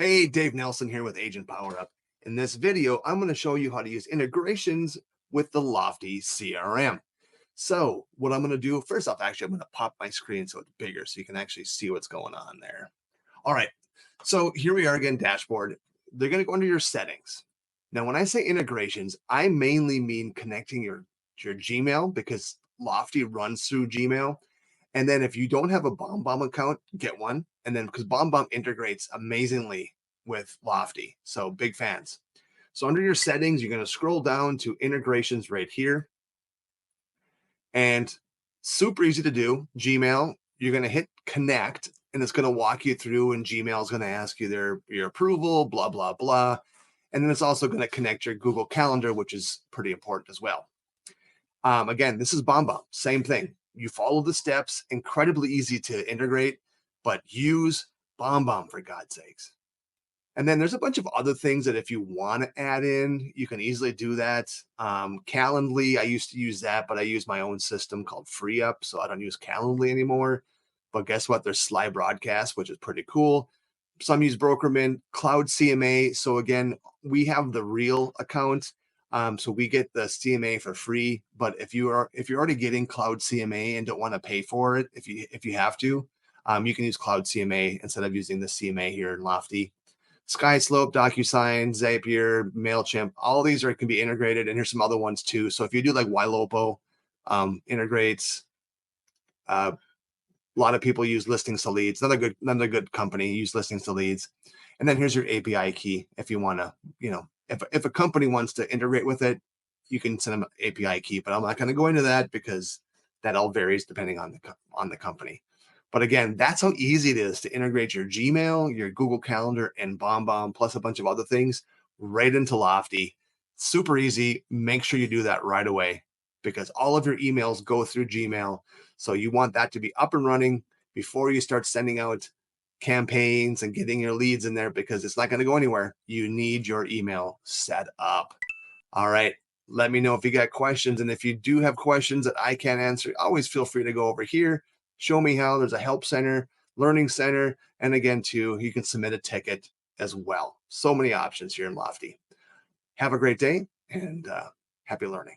Hey, Dave Nelson here with Agent Power Up. In this video, I'm going to show you how to use integrations with the Lofty CRM. So what I'm going to do, first off, actually, I'm going to pop my screen so it's bigger so you can actually see what's going on there. All right. So here we are again, dashboard. They're going to go under your settings. Now, when I say integrations, I mainly mean connecting your Gmail because Lofty runs through Gmail. And then if you don't have a BombBomb account, get one. And then because BombBomb integrates amazingly with Lofty. So big fans. So under your settings, you're going to scroll down to integrations right here. And super easy to do. Gmail, you're going to hit connect and it's going to walk you through, and Gmail is going to ask you your approval, blah, blah, blah. And then it's also going to connect your Google Calendar, which is pretty important as well. Again, this is BombBomb, same thing. You follow the steps, incredibly easy to integrate, but use BombBomb for God's sakes. And then there's a bunch of other things that if you want to add in, you can easily do that. Calendly, I used to use that, but I use my own system called FreeUp, so I don't use Calendly anymore. But guess what? There's Sly Broadcast, which is pretty cool. Some use Brokerman, Cloud CMA. So again, we have the real account. So we get the CMA for free. But if you're already getting Cloud CMA and don't want to pay for it, if you have to, you can use Cloud CMA instead of using the CMA here in Lofty. SkySlope, DocuSign, Zapier, MailChimp, all these can be integrated. And here's some other ones too. So if you do like Ylopo, integrates. A lot of people use Listings to Leads. Another good company use Listings to Leads. And then here's your API key if you want to, if a company wants to integrate with it, you can send them an API key. But I'm not going to go into that because that all varies depending on the company. But again, that's how easy it is to integrate your Gmail, your Google Calendar, and BombBomb, plus a bunch of other things right into Lofty. Super easy. Make sure you do that right away because all of your emails go through Gmail. So you want that to be up and running before you start sending out campaigns and getting your leads in there because it's not going to go anywhere. You need your email set up. All right. Let me know if you got questions. And if you do have questions that I can't answer, always feel free to go over here. Show me how. There's a help center, learning center. And again, too, you can submit a ticket as well. So many options here in Lofty. Have a great day and happy learning.